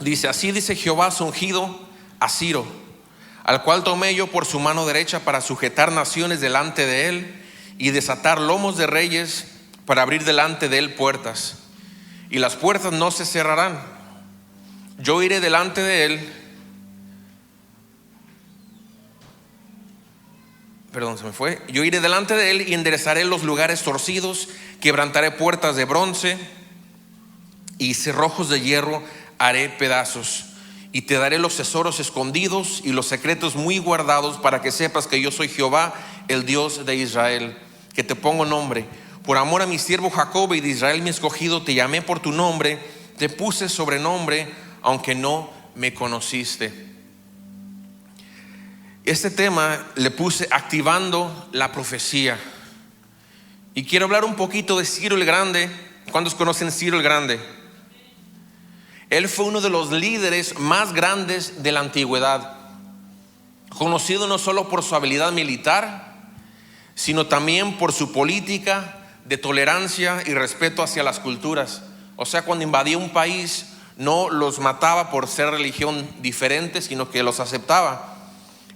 Dice: así dice Jehová, su ungido, a Ciro, al cual tomé yo por su mano derecha para sujetar naciones delante de él y desatar lomos de reyes, para abrir delante de él puertas, y las puertas no se cerrarán. Yo iré delante de él. Yo iré delante de él y enderezaré los lugares torcidos, quebrantaré puertas de bronce y cerrojos de hierro haré pedazos, y te daré los tesoros escondidos y los secretos muy guardados, para que sepas que yo soy Jehová, el Dios de Israel, que te pongo nombre. Por amor a mi siervo Jacob y de Israel mi escogido, te llamé por tu nombre, te puse sobrenombre, aunque no me conociste. Este tema le puse activando la profecía. Y quiero hablar un poquito de Ciro el Grande. ¿Cuántos conocen Ciro el Grande? Él fue uno de los líderes más grandes de la antigüedad, conocido no solo por su habilidad militar, sino también por su política de tolerancia y respeto hacia las culturas. O sea, cuando invadía un país, no los mataba por ser religión diferente, sino que los aceptaba.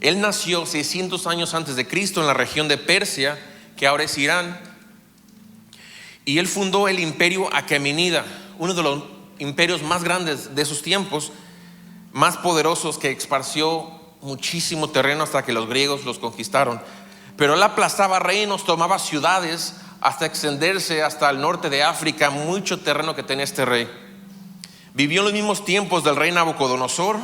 Él nació 600 años antes de Cristo en la región de Persia, que ahora es Irán, y él fundó el imperio aquemenida, uno de los imperios más grandes de esos tiempos, más poderosos, que esparció muchísimo terreno hasta que los griegos los conquistaron. Pero él aplastaba reinos, tomaba ciudades, hasta extenderse hasta el norte de África, mucho terreno que tenía este rey. Vivió en los mismos tiempos del rey Nabucodonosor,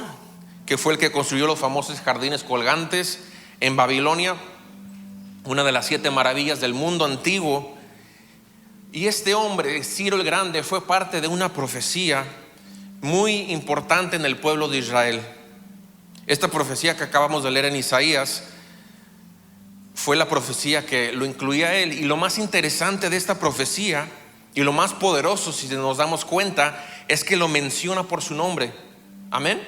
que fue el que construyó los famosos jardines colgantes en Babilonia, una de las 7 maravillas del mundo antiguo. Y este hombre, Ciro el Grande, fue parte de una profecía muy importante en el pueblo de Israel. Esta profecía que acabamos de leer en Isaías fue la profecía que lo incluía a él. Y lo más interesante de esta profecía, y lo más poderoso, si nos damos cuenta, es que lo menciona por su nombre. Amén.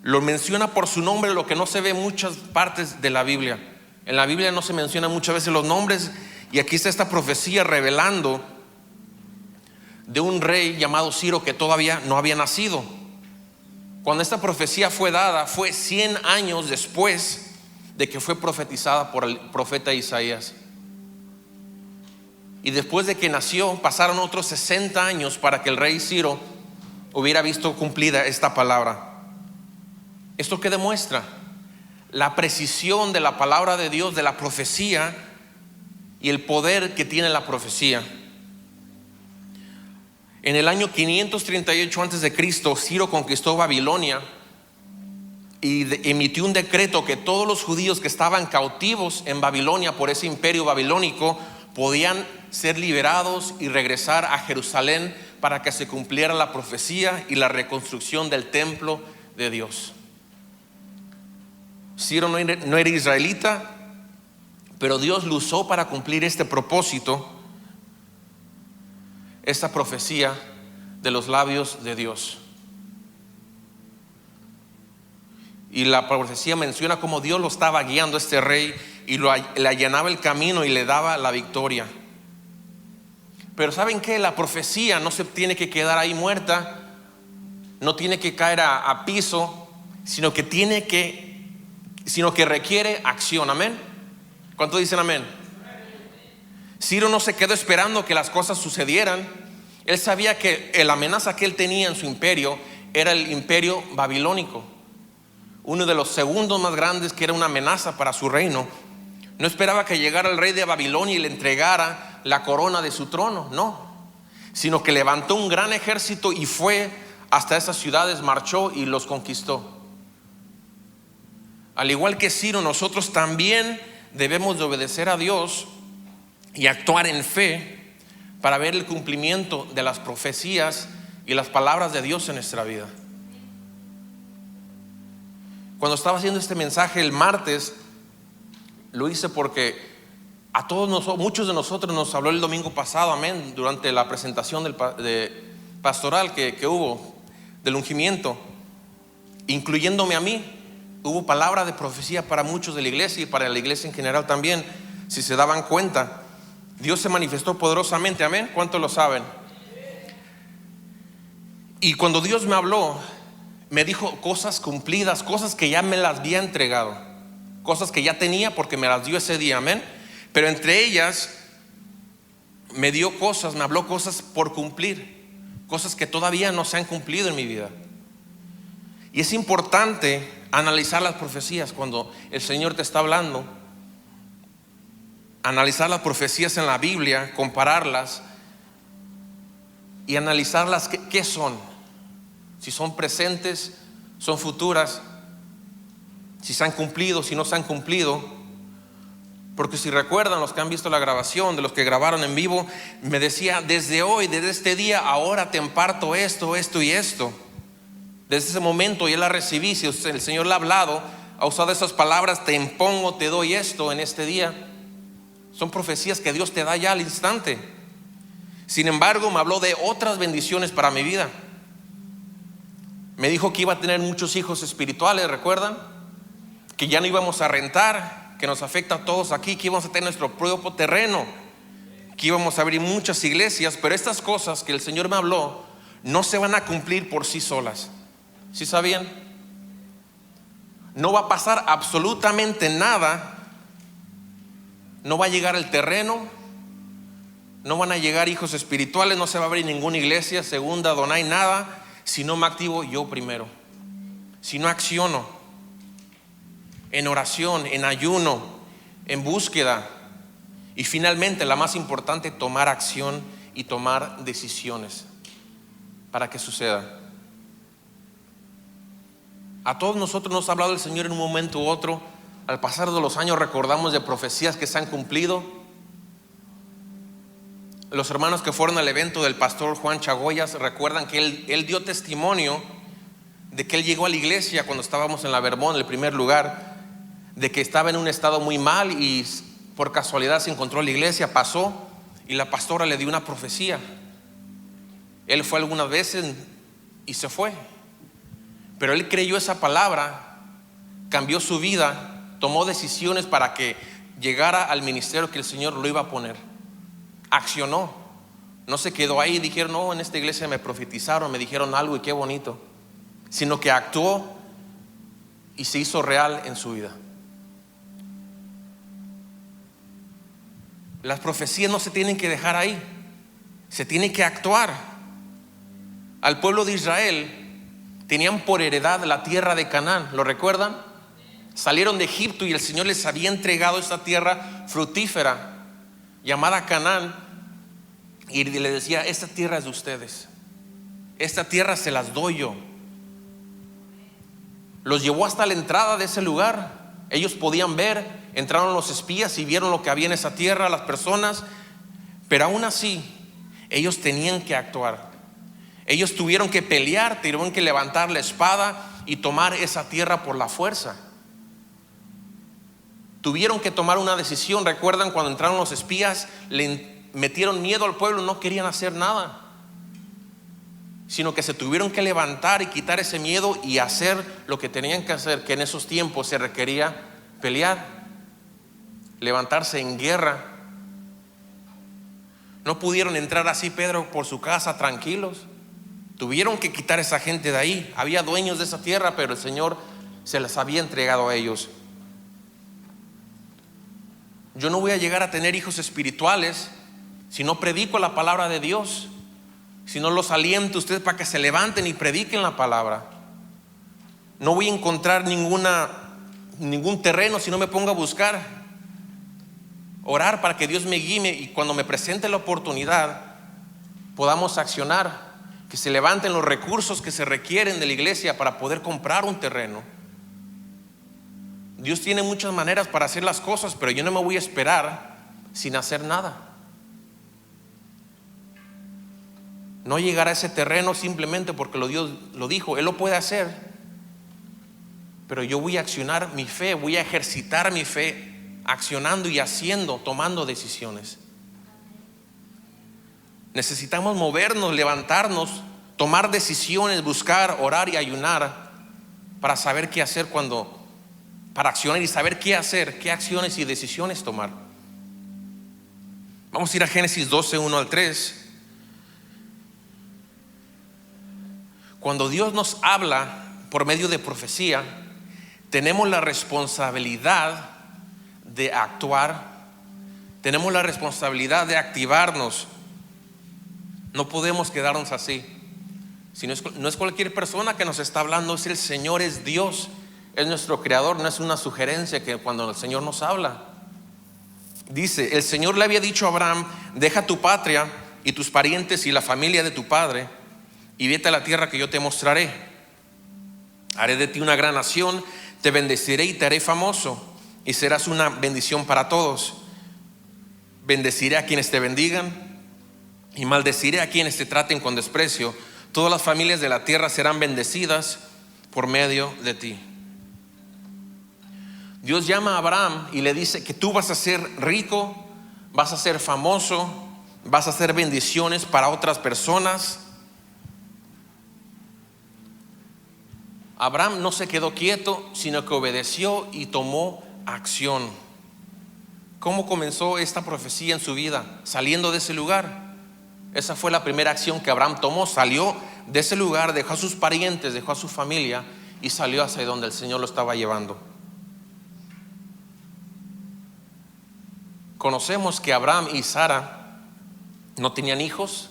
Lo menciona por su nombre, lo que no se ve en muchas partes de la Biblia. En la Biblia no se mencionan muchas veces los nombres, y aquí está esta profecía revelando de un rey llamado Ciro que todavía no había nacido. Cuando esta profecía fue dada, fue 100 años después de que fue profetizada por el profeta Isaías. Y después de que nació, pasaron otros 60 años para que el rey Ciro hubiera visto cumplida esta palabra. ¿Esto qué demuestra? La precisión de la palabra de Dios, de la profecía, y el poder que tiene la profecía. En el año 538 antes de Cristo, Ciro conquistó Babilonia y emitió un decreto que todos los judíos que estaban cautivos en Babilonia por ese imperio babilónico podían ser liberados y regresar a Jerusalén, para que se cumpliera la profecía y la reconstrucción del templo de Dios. Ciro no era israelita, pero Dios lo usó para cumplir este propósito, esta profecía de los labios de Dios. Y la profecía menciona cómo Dios lo estaba guiando a este rey y le allanaba el camino y le daba la victoria. Pero ¿saben qué? La profecía no se tiene que quedar ahí muerta, no tiene que caer a piso, sino que requiere acción. Amén. ¿Cuántos dicen amén? Ciro no se quedó esperando que las cosas sucedieran. Él sabía que la amenaza que él tenía en su imperio era el imperio babilónico, uno de los segundos más grandes, que era una amenaza para su reino. No esperaba que llegara el rey de Babilonia y le entregara la corona de su trono, no, sino que levantó un gran ejército y fue hasta esas ciudades, marchó y los conquistó. Al igual que Ciro, nosotros también debemos de obedecer a Dios y actuar en fe para ver el cumplimiento de las profecías y las palabras de Dios en nuestra vida. Cuando estaba haciendo este mensaje el martes, lo hice porque a todos muchos de nosotros nos habló el domingo pasado, amén, durante la presentación pastoral que hubo del ungimiento, incluyéndome a mí. Hubo palabra de profecía para muchos de la iglesia y para la iglesia en general también. Si se daban cuenta, Dios se manifestó poderosamente, amén. ¿Cuántos lo saben? Y cuando Dios me habló, me dijo cosas cumplidas, cosas que ya me las había entregado, cosas que ya tenía porque me las dio ese día, amén. Pero entre ellas me dio cosas, me habló cosas por cumplir, cosas que todavía no se han cumplido en mi vida. Y es importante analizar las profecías cuando el Señor te está hablando, analizar las profecías en la Biblia, compararlas y analizarlas qué son, si son presentes, son futuras, si se han cumplido, si no se han cumplido. Porque si recuerdan los que han visto la grabación, de los que grabaron en vivo, me decía: desde hoy, desde este día, ahora te imparto esto, esto y esto. Desde ese momento ya la recibí. Si el Señor le ha hablado, ha usado esas palabras: te impongo, te doy esto en este día. Son profecías que Dios te da ya al instante. Sin embargo, me habló de otras bendiciones para mi vida. Me dijo que iba a tener muchos hijos espirituales, ¿recuerdan? Que ya no íbamos a rentar, que nos afecta a todos aquí, que íbamos a tener nuestro propio terreno, que íbamos a abrir muchas iglesias. Pero estas cosas que el Señor me habló no se van a cumplir por sí solas. ¿Sí sabían? No va a pasar absolutamente nada. No va a llegar el terreno, no van a llegar hijos espirituales, no se va a abrir ninguna iglesia, segunda, donai, nada, si no me activo yo primero, si no acciono en oración, en ayuno, en búsqueda. Y finalmente, la más importante, tomar acción y tomar decisiones para que suceda. A todos nosotros nos ha hablado el Señor en un momento u otro. Al pasar de los años recordamos de profecías que se han cumplido. Los hermanos que fueron al evento del pastor Juan Chagoyas recuerdan que él dio testimonio de que él llegó a la iglesia cuando estábamos en la Vermont, en el primer lugar, de que estaba en un estado muy mal y por casualidad se encontró en la iglesia, pasó y la pastora le dio una profecía. Él fue algunas veces y se fue, pero él creyó esa palabra, cambió su vida, tomó decisiones para que llegara al ministerio que el Señor lo iba a poner. Accionó, no se quedó ahí, dijeron: no, en esta iglesia me profetizaron, me dijeron algo y qué bonito, sino que actuó y se hizo real en su vida. Las profecías no se tienen que dejar ahí, se tiene que actuar. Al pueblo de Israel tenían por heredad la tierra de Canaán, ¿lo recuerdan? Salieron de Egipto y el Señor les había entregado esta tierra fructífera llamada Canaán, y le decía: esta tierra es de ustedes, esta tierra se las doy yo. Los llevó hasta la entrada de ese lugar. Ellos podían ver, entraron los espías y vieron lo que había en esa tierra, las personas, pero aún así ellos tenían que actuar. Ellos tuvieron que pelear, tuvieron que levantar la espada y tomar esa tierra por la fuerza. Tuvieron que tomar una decisión. Recuerdan cuando entraron los espías, le metieron miedo al pueblo, no querían hacer nada, sino que se tuvieron que levantar y quitar ese miedo y hacer lo que tenían que hacer, que en esos tiempos se requería pelear, levantarse en guerra. No pudieron entrar así, Pedro, por su casa tranquilos. Tuvieron que quitar a esa gente de ahí. Había dueños de esa tierra, pero el Señor se las había entregado a ellos. Yo no voy a llegar a tener hijos espirituales si no predico la palabra de Dios, si no los aliento a ustedes para que se levanten y prediquen la palabra. No voy a encontrar ningún terreno si no me pongo a buscar, orar para que Dios me guíe y cuando me presente la oportunidad podamos accionar, que se levanten los recursos que se requieren de la iglesia para poder comprar un terreno. Dios tiene muchas maneras para hacer las cosas, pero yo no me voy a esperar sin hacer nada. No llegar a ese terreno simplemente porque Dios lo dijo. Él lo puede hacer, pero yo voy a accionar mi fe, voy a ejercitar mi fe, accionando y haciendo, tomando decisiones. Necesitamos movernos, levantarnos, tomar decisiones, buscar, orar y ayunar para saber qué hacer para accionar y saber qué hacer, qué acciones y decisiones tomar. Vamos a ir a Génesis 12, 1 al 3. Cuando Dios nos habla por medio de profecía, tenemos la responsabilidad de actuar, tenemos la responsabilidad de activarnos. No podemos quedarnos así. Si no es cualquier persona que nos está hablando, es el Señor, es Dios, es nuestro creador. No es una sugerencia que cuando el Señor nos habla. Dice, el Señor le había dicho a Abraham: deja tu patria y tus parientes y la familia de tu padre y vete a la tierra que yo te mostraré. Haré de ti una gran nación, te bendeciré y te haré famoso y serás una bendición para todos. Bendeciré a quienes te bendigan y maldeciré a quienes te traten con desprecio. Todas las familias de la tierra serán bendecidas por medio de ti. Dios llama a Abraham y le dice que tú vas a ser rico, vas a ser famoso, vas a hacer bendiciones para otras personas. Abraham no se quedó quieto, sino que obedeció y tomó acción. ¿Cómo comenzó esta profecía en su vida? Saliendo de ese lugar. Esa fue la primera acción que Abraham tomó. Salió de ese lugar, dejó a sus parientes, dejó a su familia y salió hacia donde el Señor lo estaba llevando. Conocemos que Abraham y Sara no tenían hijos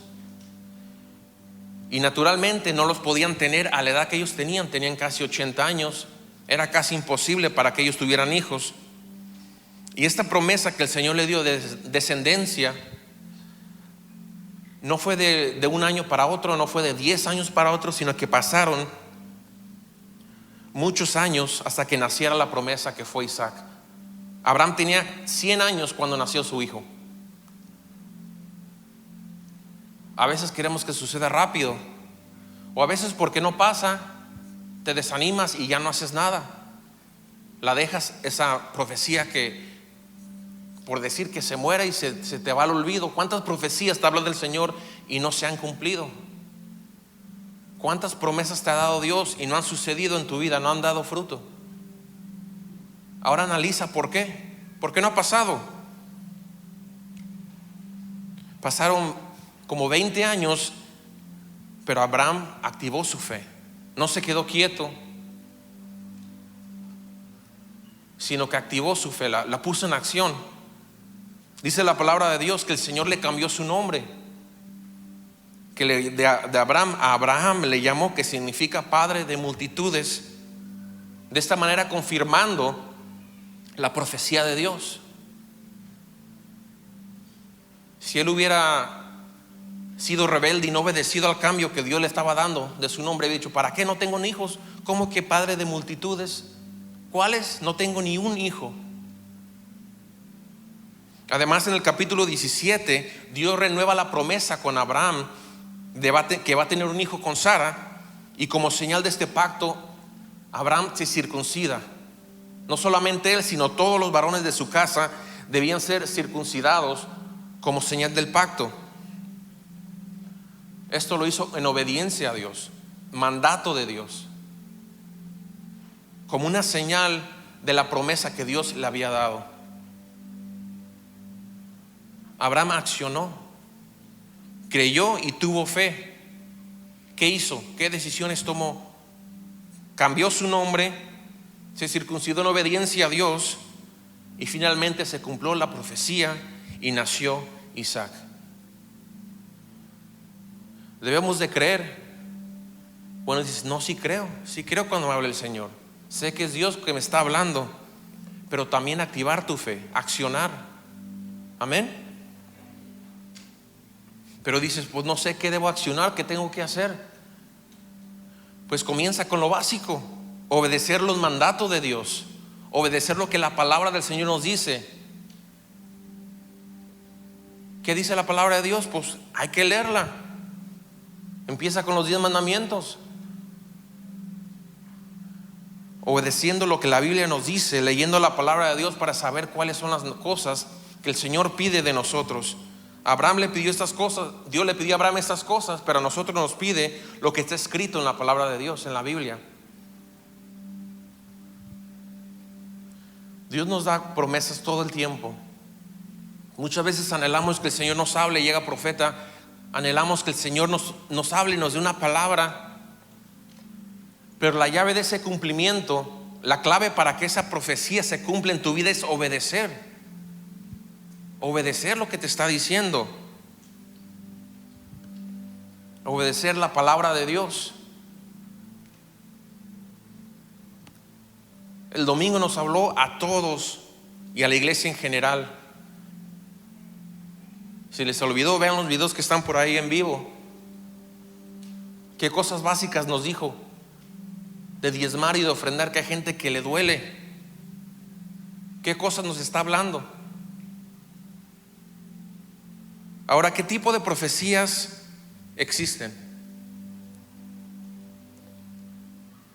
y naturalmente no los podían tener a la edad que ellos tenían casi 80 años. Era casi imposible para que ellos tuvieran hijos. Y esta promesa que el Señor le dio de descendencia no fue de un año para otro, no fue de 10 años para otro, sino que pasaron muchos años hasta que naciera la promesa que fue Isaac. Abraham tenía 100 años cuando nació su hijo. A veces queremos que suceda rápido, o a veces porque no pasa, te desanimas y ya no haces nada. La dejas, esa profecía que por decir que se muera y se te va al olvido. ¿Cuántas profecías te habla del Señor y no se han cumplido? ¿Cuántas promesas te ha dado Dios y no han sucedido en tu vida, no han dado fruto? Ahora analiza por qué. ¿Por qué no ha pasado? Pasaron como 20 años, pero Abraham activó su fe. No se quedó quieto, sino que activó su fe, la puso en acción. Dice la palabra de Dios que el Señor le cambió su nombre, que de Abraham a Abraham le llamó, que significa padre de multitudes. De esta manera confirmando la profecía de Dios. Si él hubiera sido rebelde y no obedecido al cambio que Dios le estaba dando de su nombre, había dicho: ¿para qué no tengo hijos? ¿Cómo que padre de multitudes? ¿Cuáles? No tengo ni un hijo. Además, en el capítulo 17 Dios renueva la promesa con Abraham que va a tener un hijo con Sara, y como señal de este pacto Abraham se circuncida. No solamente él, sino todos los varones de su casa debían ser circuncidados como señal del pacto. Esto lo hizo en obediencia a Dios, mandato de Dios, como una señal de la promesa que Dios le había dado. Abraham accionó, creyó y tuvo fe. ¿Qué hizo? ¿Qué decisiones tomó? Cambió su nombre, se circuncidó en obediencia a Dios y finalmente se cumplió la profecía y nació Isaac. Debemos de creer. Bueno, dices: no, sí creo cuando me habla el Señor. Sé que es Dios que me está hablando, pero también activar tu fe, accionar. Amén. Pero dices: pues no sé qué debo accionar, qué tengo que hacer. Pues comienza con lo básico: obedecer los mandatos de Dios, obedecer lo que la palabra del Señor nos dice. ¿Qué dice la palabra de Dios? Pues hay que leerla. Empieza con los 10 mandamientos, obedeciendo lo que la Biblia nos dice, leyendo la palabra de Dios para saber cuáles son las cosas que el Señor pide de nosotros. Abraham le pidió estas cosas, Dios le pidió a Abraham estas cosas, pero a nosotros nos pide lo que está escrito en la palabra de Dios, en la Biblia. Dios nos da promesas todo el tiempo. Muchas veces anhelamos que el Señor nos hable, llega profeta, anhelamos que el Señor nos hable y nos dé una palabra, Pero la llave de ese cumplimiento, la clave para que esa profecía se cumpla en tu vida es obedecer. Obedecer lo que te está diciendo. Obedecer la palabra de Dios. El domingo nos habló a todos y a la iglesia en general. Si les olvidó, vean los videos que están por ahí en vivo. Qué cosas básicas nos dijo de diezmar y de ofrendar, que hay gente que le duele. ¿Qué cosas nos está hablando? Ahora, ¿qué tipo de profecías existen?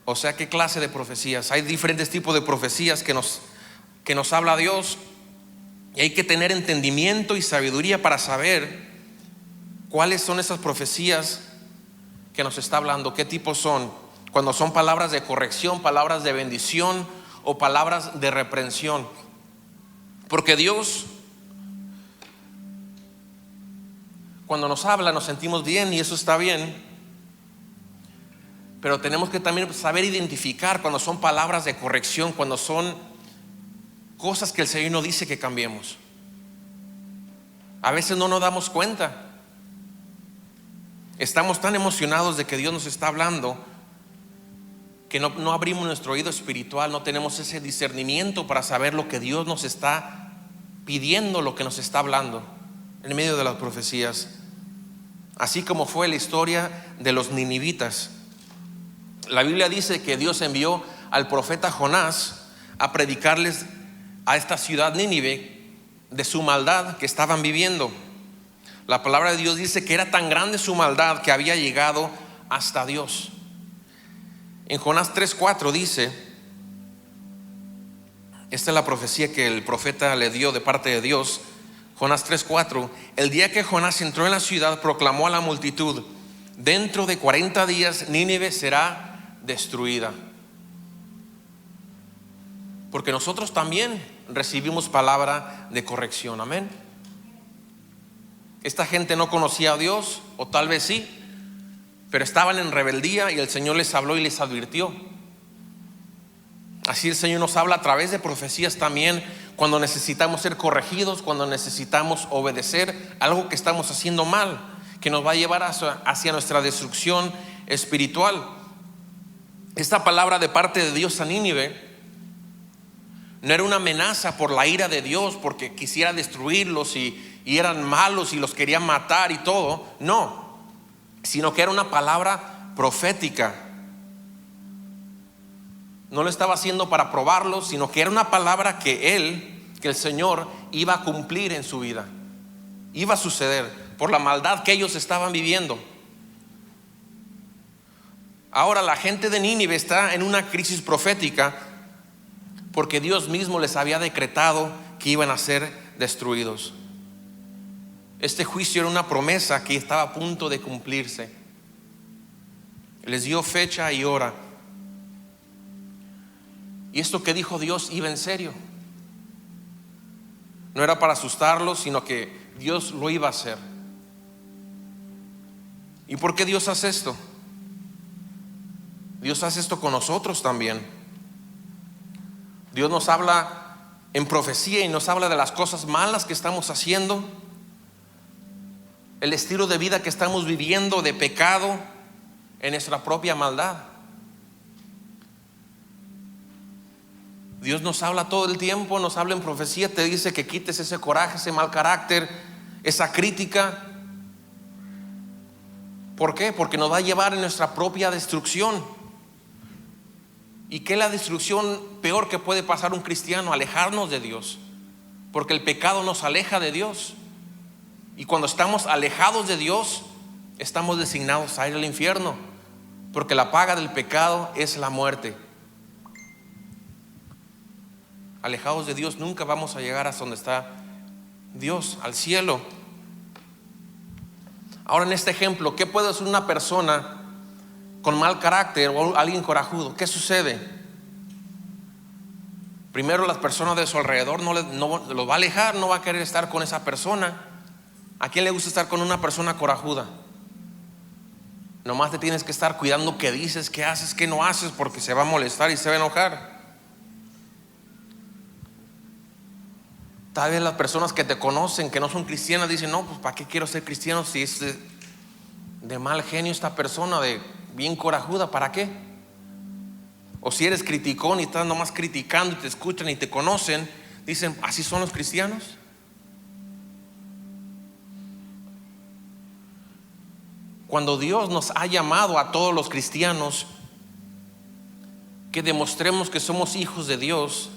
O sea, ¿qué clase de profecías? Hay diferentes tipos de profecías que nos habla Dios, y hay que tener entendimiento y sabiduría para saber cuáles son esas profecías que nos está hablando, qué tipos son. Cuando son palabras de corrección, palabras de bendición o palabras de reprensión. Porque Dios, cuando nos habla, nos sentimos bien y eso está bien. Pero tenemos que también saber identificar cuando son palabras de corrección, cuando son cosas que el Señor nos dice que cambiemos. A veces no nos damos cuenta. Estamos tan emocionados de que Dios nos está hablando que no abrimos nuestro oído espiritual, no tenemos ese discernimiento para saber lo que Dios nos está pidiendo, lo que nos está hablando en medio de las profecías. Así como fue la historia de los ninivitas. La Biblia dice que Dios envió al profeta Jonás a predicarles a esta ciudad Nínive de su maldad que estaban viviendo. La palabra de Dios dice que era tan grande su maldad que había llegado hasta Dios. En Jonás 3:4 dice, esta es la profecía que el profeta le dio de parte de Dios. Jonás 3:4: el día que Jonás entró en la ciudad, proclamó a la multitud: dentro de 40 días Nínive será destruida. Porque nosotros también recibimos palabra de corrección, amén. Esta gente no conocía a Dios, o tal vez sí, pero estaban en rebeldía y el Señor les habló y les advirtió. Así el Señor nos habla a través de profecías también, cuando necesitamos ser corregidos, cuando necesitamos obedecer algo que estamos haciendo mal, que nos va a llevar hacia nuestra destrucción espiritual. Esta palabra de parte de Dios a Nínive no era una amenaza por la ira de Dios, porque quisiera destruirlos y eran malos y los querían matar y todo. No, sino que era una palabra profética. No lo estaba haciendo para probarlos, sino que era una palabra que el Señor iba a cumplir en su vida. Iba a suceder por la maldad que ellos estaban viviendo. Ahora la gente de Nínive está en una crisis profética porque Dios mismo les había decretado que iban a ser destruidos. Este juicio era una promesa que estaba a punto de cumplirse. Les dio fecha y hora. Y esto que dijo Dios iba en serio. No era para asustarlos, sino que Dios lo iba a hacer. ¿Y por qué Dios hace esto? Dios hace esto con nosotros también. Dios nos habla en profecía y nos habla de las cosas malas que estamos haciendo, el estilo de vida que estamos viviendo de pecado en nuestra propia maldad. Dios nos habla todo el tiempo, nos habla en profecía, te dice que quites ese coraje, ese mal carácter, esa crítica. ¿Por qué? Porque nos va a llevar en nuestra propia destrucción. ¿Y qué es la destrucción peor que puede pasar un cristiano? Alejarnos de Dios, porque el pecado nos aleja de Dios. Y cuando estamos alejados de Dios, estamos designados a ir al infierno, porque la paga del pecado es la muerte. Alejados de Dios nunca vamos a llegar hasta donde está Dios, al cielo. Ahora, en este ejemplo, ¿qué puede hacer una persona con mal carácter o alguien corajudo? ¿Qué sucede? Primero, las personas de su alrededor no lo va a alejar, no va a querer estar con esa persona. ¿A quién le gusta estar con una persona corajuda? Nomás te tienes que estar cuidando qué dices, qué haces, qué no haces, porque se va a molestar y se va a enojar. Tal vez las personas que te conocen, que no son cristianas, dicen: no, pues ¿para qué quiero ser cristiano si es de mal genio esta persona, de bien corajuda? ¿Para qué? O si eres criticón y estás nomás criticando y te escuchan y te conocen, dicen: ¿así son los cristianos? Cuando Dios nos ha llamado a todos los cristianos que demostremos que somos hijos de Dios,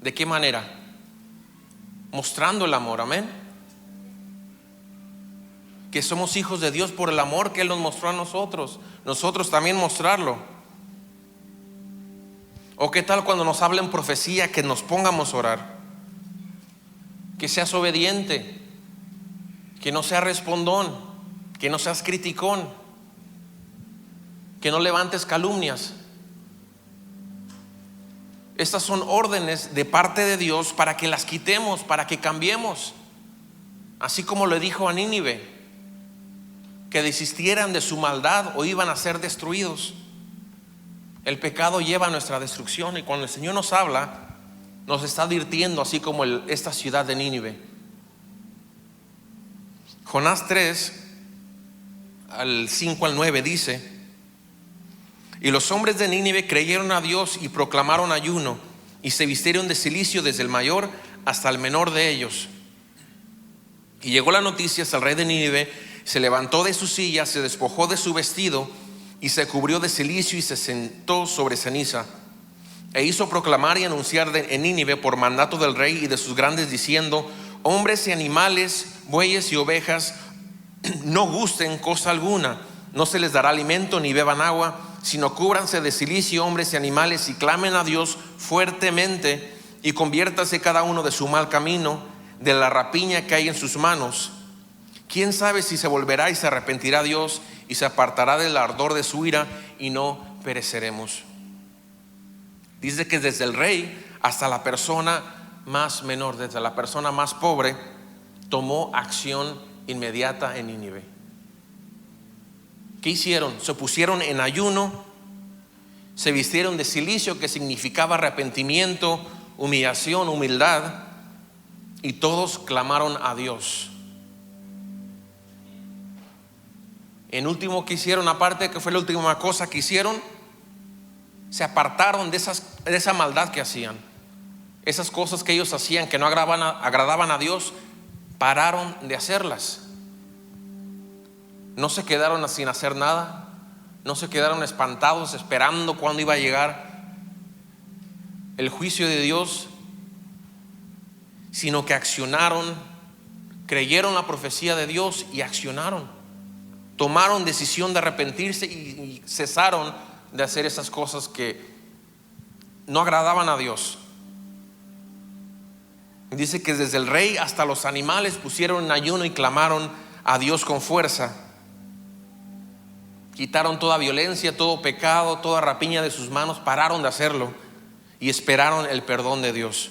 ¿de qué manera? Mostrando el amor, amén. Que somos hijos de Dios por el amor que Él nos mostró a nosotros. Nosotros también mostrarlo. ¿O qué tal cuando nos hablen profecía, que nos pongamos a orar? Que seas obediente, que no seas respondón, que no seas criticón, que no levantes calumnias. Estas son órdenes de parte de Dios para que las quitemos, para que cambiemos. Así como le dijo a Nínive, que desistieran de su maldad o iban a ser destruidos. El pecado lleva a nuestra destrucción, y cuando el Señor nos habla, nos está advirtiendo, así como esta ciudad de Nínive. Jonás 3, al 5 al 9 dice: y los hombres de Nínive creyeron a Dios y proclamaron ayuno, y se vistieron de cilicio desde el mayor hasta el menor de ellos. Y llegó la noticia hasta el rey de Nínive, se levantó de su silla, se despojó de su vestido y se cubrió de cilicio y se sentó sobre ceniza. E hizo proclamar y anunciar en Nínive por mandato del rey y de sus grandes, diciendo: hombres y animales, bueyes y ovejas, no gusten cosa alguna, no se les dará alimento ni beban agua, sino cúbranse de cilicio hombres y animales, y clamen a Dios fuertemente, y conviértase cada uno de su mal camino, de la rapiña que hay en sus manos. ¿Quién sabe si se volverá y se arrepentirá Dios y se apartará del ardor de su ira, y no pereceremos? Dice que desde el rey hasta la persona más menor, desde la persona más pobre, tomó acción inmediata en Nínive. ¿Qué hicieron? Se pusieron en ayuno, se vistieron de cilicio, que significaba arrepentimiento, humillación, humildad, y todos clamaron a Dios. En último, ¿qué hicieron? Aparte, que fue la última cosa que hicieron, se apartaron de esa maldad que hacían. Esas cosas que ellos hacían que no agradaban a Dios, pararon de hacerlas. No se quedaron sin hacer nada, no se quedaron espantados esperando cuándo iba a llegar el juicio de Dios, sino que accionaron, creyeron la profecía de Dios y accionaron. Tomaron decisión de arrepentirse y cesaron de hacer esas cosas que no agradaban a Dios. Dice que desde el rey hasta los animales pusieron en ayuno y clamaron a Dios con fuerza. Quitaron toda violencia, todo pecado, toda rapiña de sus manos, pararon de hacerlo y esperaron el perdón de Dios.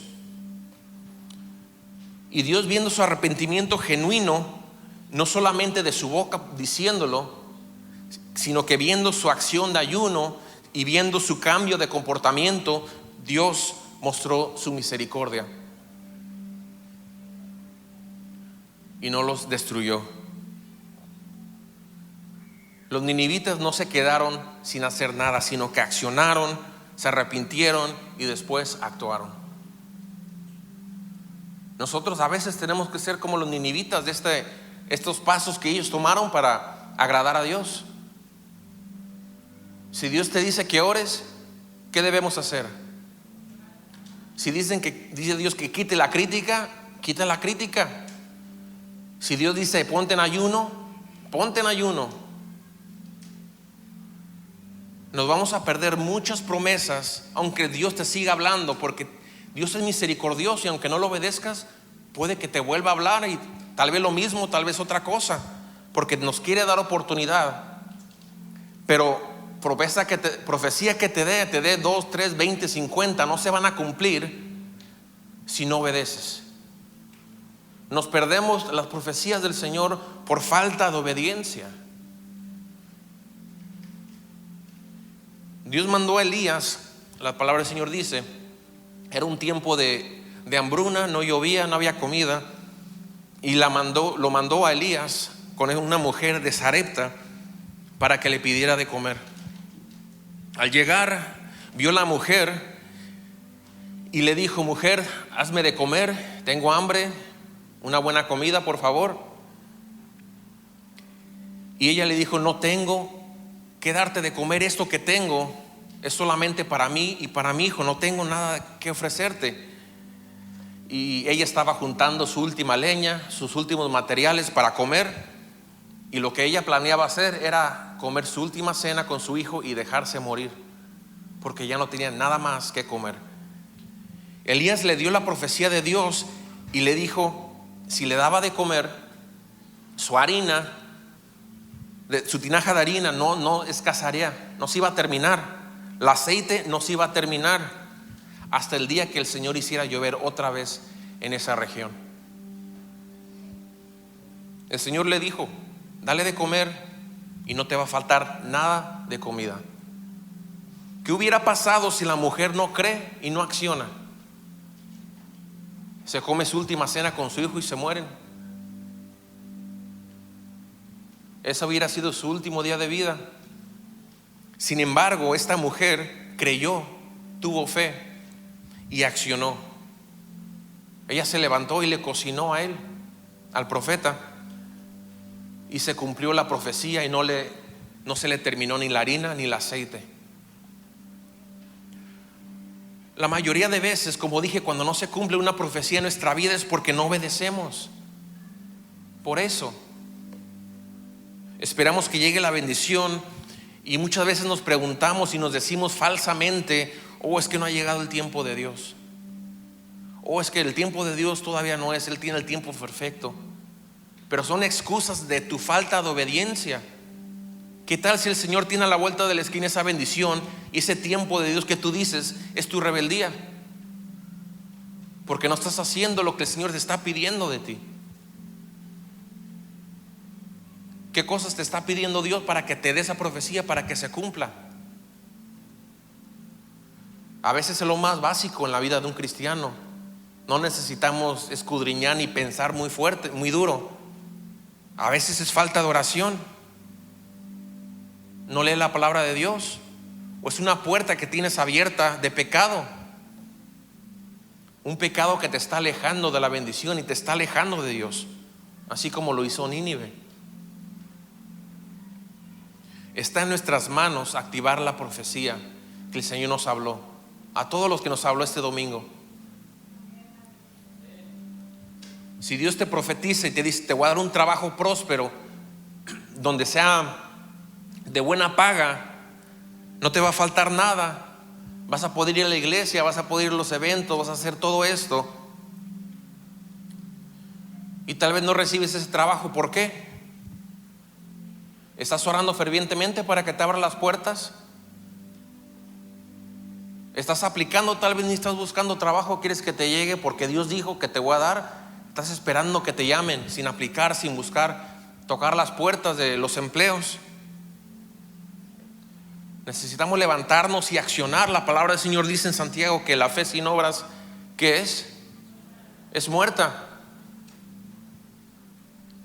Y Dios, viendo su arrepentimiento genuino, no solamente de su boca diciéndolo, sino que viendo su acción de ayuno y viendo su cambio de comportamiento, Dios mostró su misericordia y no los destruyó. Los ninivitas no se quedaron sin hacer nada, sino que accionaron, se arrepintieron y después actuaron. Nosotros a veces tenemos que ser como los ninivitas, de estos pasos que ellos tomaron para agradar a Dios. Si Dios te dice que ores, ¿qué debemos hacer? Si dice Dios que quite la crítica, quita la crítica. Si Dios dice ponte en ayuno, ponte en ayuno. Nos vamos a perder muchas promesas, aunque Dios te siga hablando, porque Dios es misericordioso, y aunque no lo obedezcas, puede que te vuelva a hablar, y tal vez lo mismo, tal vez otra cosa, porque nos quiere dar oportunidad. Pero profecía que te dé 2, 3, 20, 50, no se van a cumplir si no obedeces. Nos perdemos las profecías del Señor por falta de obediencia. Dios mandó a Elías, la palabra del Señor dice, era un tiempo de hambruna, no llovía, no había comida, y lo mandó a Elías con una mujer de Sarepta para que le pidiera de comer. Al llegar, vio la mujer y le dijo: mujer, hazme de comer, tengo hambre, una buena comida, por favor. Y ella le dijo: no tengo que darte de comer, esto que tengo es solamente para mí y para mi hijo, no tengo nada que ofrecerte. Y ella estaba juntando su última leña, sus últimos materiales para comer, y lo que ella planeaba hacer era comer su última cena con su hijo y dejarse morir, porque ya no tenía nada más que comer. Elías le dio la profecía de Dios y le dijo: si le daba de comer, su harina, su tinaja de harina no escasaría, no se iba a terminar, el aceite no se iba a terminar hasta el día que el Señor hiciera llover otra vez en esa región. El Señor le dijo: dale de comer y no te va a faltar nada de comida. ¿Qué hubiera pasado si la mujer no cree y no acciona? Se come su última cena con su hijo y se mueren. Ese hubiera sido su último día de vida. Sin embargo, esta mujer creyó, tuvo fe y accionó. Ella se levantó y le cocinó a él, al profeta, y se cumplió la profecía y no se le terminó ni la harina ni el aceite. La mayoría de veces, como dije, cuando no se cumple una profecía en nuestra vida es porque no obedecemos. Por eso esperamos que llegue la bendición y muchas veces nos preguntamos y nos decimos falsamente: oh, es que no ha llegado el tiempo de Dios, oh, es que el tiempo de Dios todavía no es, Él tiene el tiempo perfecto. Pero son excusas de tu falta de obediencia. ¿Qué tal si el Señor tiene a la vuelta de la esquina esa bendición y ese tiempo de Dios que tú dices es tu rebeldía? Porque no estás haciendo lo que el Señor te está pidiendo de ti. ¿Qué cosas te está pidiendo Dios para que te dé esa profecía, para que se cumpla? A veces es lo más básico en la vida de un cristiano. No necesitamos escudriñar ni pensar muy fuerte, muy duro. A veces es falta de oración. No lee la palabra de Dios, o es una puerta que tienes abierta de pecado, un pecado que te está alejando de la bendición y te está alejando de Dios, así como lo hizo Nínive. Está en nuestras manos activar la profecía que el Señor nos habló, a todos los que nos habló este domingo. Si Dios te profetiza y te dice: te voy a dar un trabajo próspero, donde sea de buena paga, no te va a faltar nada, vas a poder ir a la iglesia, vas a poder ir a los eventos, vas a hacer todo esto, y tal vez no recibes ese trabajo. ¿Por qué? ¿Estás orando fervientemente para que te abran las puertas? ¿Estás aplicando? Tal vez ni estás buscando trabajo, quieres que te llegue porque Dios dijo que te voy a dar. Estás esperando que te llamen sin aplicar, sin buscar, tocar las puertas de los empleos. Necesitamos levantarnos y accionar. La palabra del Señor dice en Santiago que la fe sin obras, ¿qué es? Es muerta.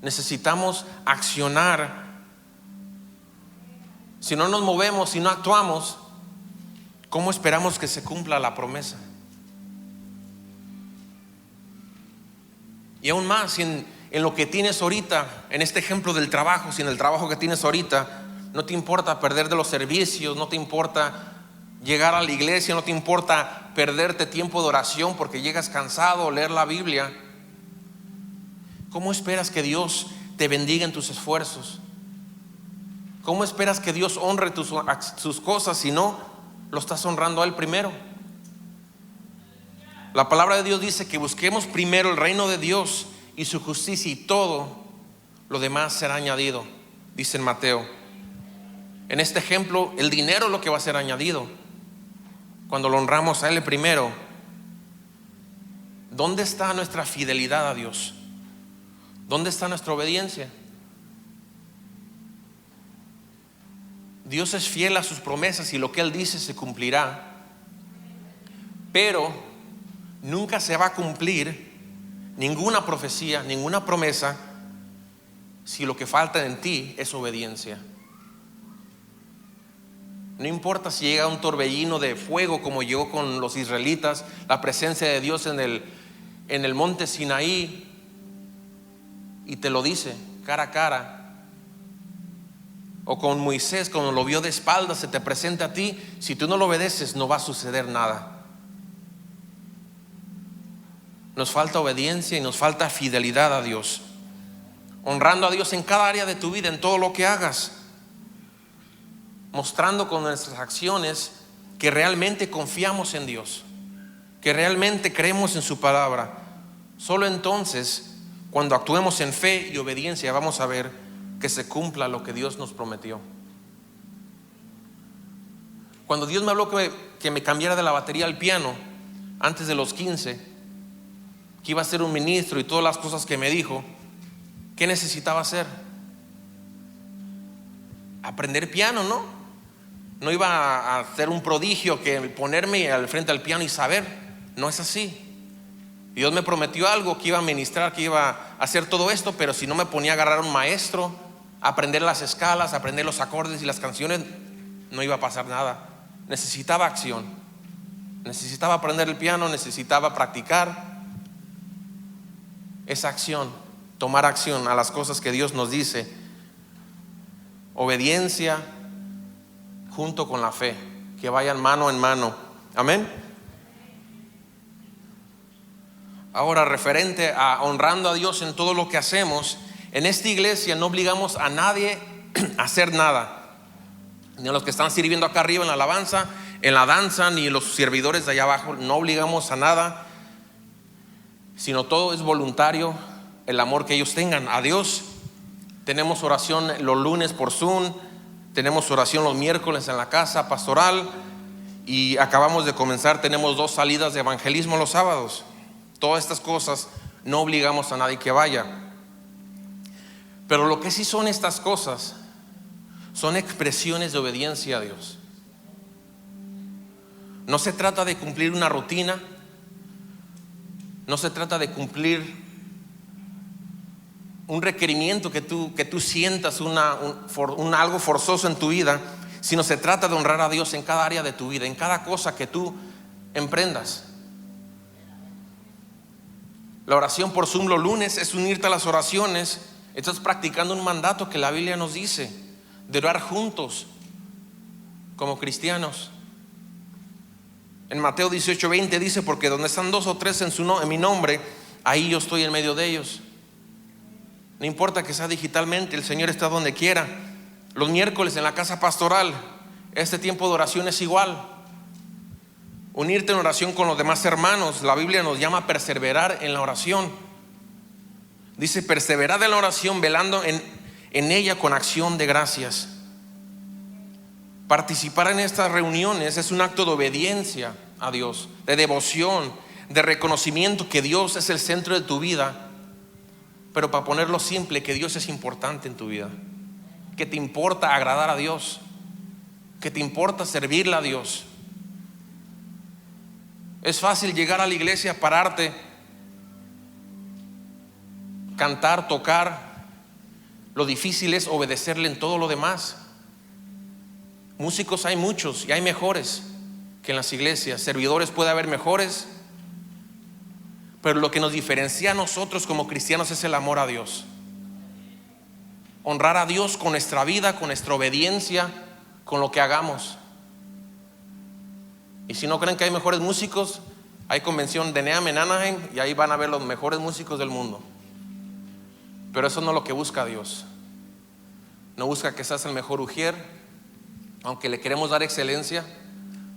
Necesitamos accionar. Si no nos movemos, si no actuamos, ¿cómo esperamos que se cumpla la promesa? Y aún más, si en lo que tienes ahorita, en este ejemplo del trabajo, si en el trabajo que tienes ahorita no te importa perder de los servicios, no te importa llegar a la iglesia, no te importa perderte tiempo de oración porque llegas cansado o leer la Biblia, ¿cómo esperas que Dios te bendiga en tus esfuerzos? ¿Cómo esperas que Dios honre sus cosas si no lo estás honrando a Él primero? La palabra de Dios dice que busquemos primero el reino de Dios y su justicia, y todo lo demás será añadido, dice en Mateo. En este ejemplo, el dinero es lo que va a ser añadido cuando lo honramos a Él primero. ¿Dónde está nuestra fidelidad a Dios? ¿Dónde está nuestra obediencia? Dios es fiel a sus promesas y lo que Él dice se cumplirá. Pero nunca se va a cumplir ninguna profecía, ninguna promesa, si lo que falta en ti es obediencia. No importa si llega un torbellino de fuego como llegó con los israelitas, la presencia de Dios en el monte Sinaí, y te lo dice cara a cara. O con Moisés, cuando lo vio de espaldas, se te presenta a ti. Si tú no lo obedeces, no va a suceder nada. Nos falta obediencia y nos falta fidelidad a Dios. Honrando a Dios en cada área de tu vida, en todo lo que hagas. Mostrando con nuestras acciones que realmente confiamos en Dios, que realmente creemos en su palabra. Solo entonces, cuando actuemos en fe y obediencia, vamos a ver que se cumpla lo que Dios nos prometió. Cuando Dios me habló que me cambiara de la batería al piano antes de los 15, que iba a ser un ministro y todas las cosas que me dijo, ¿qué necesitaba hacer? Aprender piano, ¿no? No iba a ser un prodigio que ponerme al frente al piano y saber. No es así. Dios me prometió algo, que iba a ministrar, que iba a hacer todo esto, pero si no me ponía a agarrar a un maestro, a aprender las escalas, a aprender los acordes y las canciones, no iba a pasar nada. Necesitaba acción, necesitaba aprender el piano, necesitaba practicar esa acción, tomar acción a las cosas que Dios nos dice. Obediencia junto con la fe, que vayan mano en mano. Amén. Ahora, referente a honrando a Dios en todo lo que hacemos, en esta iglesia no obligamos a nadie a hacer nada, ni a los que están sirviendo acá arriba en la alabanza, en la danza, ni los servidores de allá abajo. No obligamos a nada, sino todo es voluntario, el amor que ellos tengan a Dios. Tenemos oración los lunes por Zoom, tenemos oración los miércoles en la casa pastoral, y acabamos de comenzar, tenemos 2 salidas de evangelismo los sábados. Todas estas cosas no obligamos a nadie que vaya. Pero lo que sí son estas cosas son expresiones de obediencia a Dios. No se trata de cumplir una rutina, no se trata de cumplir un requerimiento que tú sientas algo forzoso en tu vida, sino se trata de honrar a Dios en cada área de tu vida, en cada cosa que tú emprendas. La oración por Zoom los lunes es unirte a las oraciones. Estás practicando un mandato que la Biblia nos dice, de orar juntos como cristianos. En Mateo 18:20 dice: porque donde están 2 o 3 en mi nombre, ahí yo estoy en medio de ellos. No importa que sea digitalmente, el Señor está donde quiera. Los miércoles en la casa pastoral, este tiempo de oración es igual. Unirte en oración con los demás hermanos. La Biblia nos llama a perseverar en la oración. Dice: perseverad en la oración, velando en ella con acción de gracias. Participar en estas reuniones es un acto de obediencia a Dios, de devoción, de reconocimiento que Dios es el centro de tu vida. Pero para ponerlo simple, que Dios es importante en tu vida, que te importa agradar a Dios, que te importa servirle a Dios. Es fácil llegar a la iglesia, pararte, cantar, tocar. Lo difícil es obedecerle en todo lo demás. Músicos hay muchos y hay mejores que en las iglesias. Servidores puede haber mejores, pero lo que nos diferencia a nosotros como cristianos es el amor a Dios. Honrar a Dios con nuestra vida, con nuestra obediencia, con lo que hagamos. Y si no creen que hay mejores músicos, hay convención de NEAM en Anaheim y ahí van a ver los mejores músicos del mundo. Pero eso no es lo que busca Dios. No busca que seas el mejor ujier, aunque le queremos dar excelencia.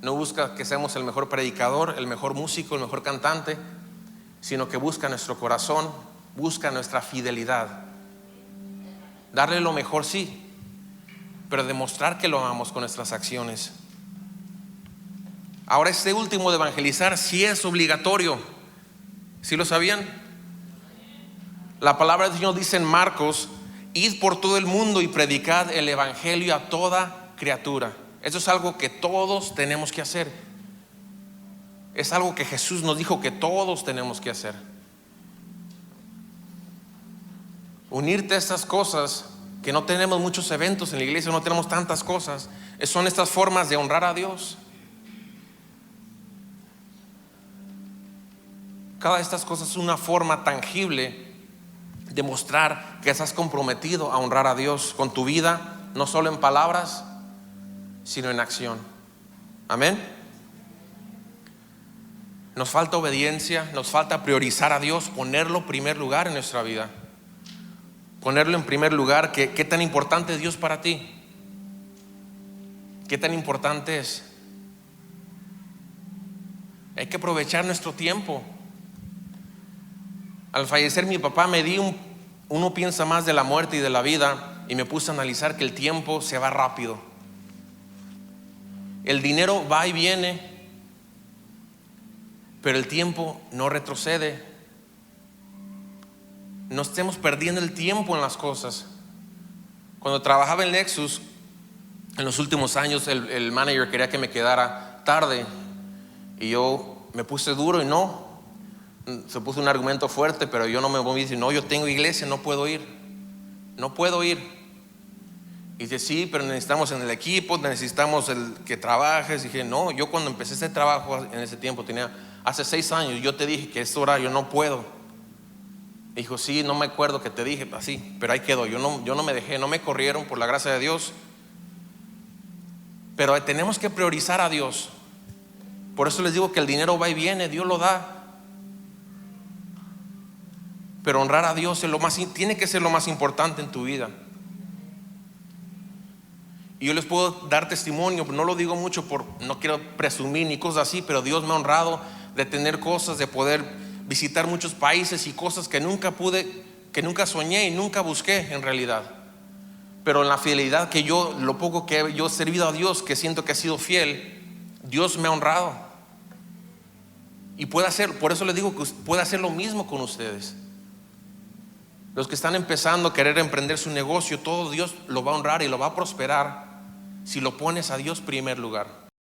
No busca que seamos el mejor predicador, el mejor músico, el mejor cantante, sino que busca nuestro corazón, busca nuestra fidelidad. Darle lo mejor, sí, pero demostrar que lo amamos con nuestras acciones. Ahora, este último de evangelizar sí es obligatorio. ¿Sí lo sabían? La palabra del Señor dice en Marcos: id por todo el mundo y predicad el evangelio a toda criatura. Eso es algo que todos tenemos que hacer. Es algo que Jesús nos dijo que todos tenemos que hacer. Unirte a estas cosas, que no tenemos muchos eventos en la iglesia, no tenemos tantas cosas, son estas formas de honrar a Dios. Cada de estas cosas es una forma tangible de mostrar que estás comprometido a honrar a Dios con tu vida, no solo en palabras, sino en acción. Amén. Nos falta obediencia, nos falta priorizar a Dios, ponerlo en primer lugar en nuestra vida. Ponerlo en primer lugar. ¿Qué tan importante es Dios para ti? ¿Qué tan importante es? Hay que aprovechar nuestro tiempo. Al fallecer mi papá uno piensa más de la muerte y de la vida, y me puse a analizar que el tiempo se va rápido. El dinero va y viene, pero el tiempo no retrocede. No estemos perdiendo el tiempo en las cosas. Cuando trabajaba en Lexus, en los últimos años, el manager quería que me quedara tarde, y yo me puse duro y no. Se puso un argumento fuerte, pero yo no me moví. Dice, no, yo tengo iglesia, no puedo ir. No puedo ir. Y dice, sí, pero necesitamos en el equipo, necesitamos el que trabajes. Y dije, no, yo cuando empecé este trabajo en ese tiempo, hace 6 años, yo te dije que este horario no puedo. Dijo, sí, no me acuerdo que te dije así, pero ahí quedó. Yo no me dejé, no me corrieron, por la gracia de Dios. Pero tenemos que priorizar a Dios. Por eso les digo que el dinero va y viene, Dios lo da. Pero honrar a Dios tiene que ser lo más importante en tu vida. Y yo les puedo dar testimonio, no lo digo mucho, no quiero presumir ni cosas así, pero Dios me ha honrado de tener cosas, de poder visitar muchos países y cosas que nunca soñé y nunca busqué en realidad. Pero en la fidelidad lo poco que yo he servido a Dios, que siento que he sido fiel, Dios me ha honrado. Y por eso les digo que puede hacer lo mismo con ustedes. Los que están empezando a querer emprender su negocio, todo Dios lo va a honrar y lo va a prosperar si lo pones a Dios en primer lugar.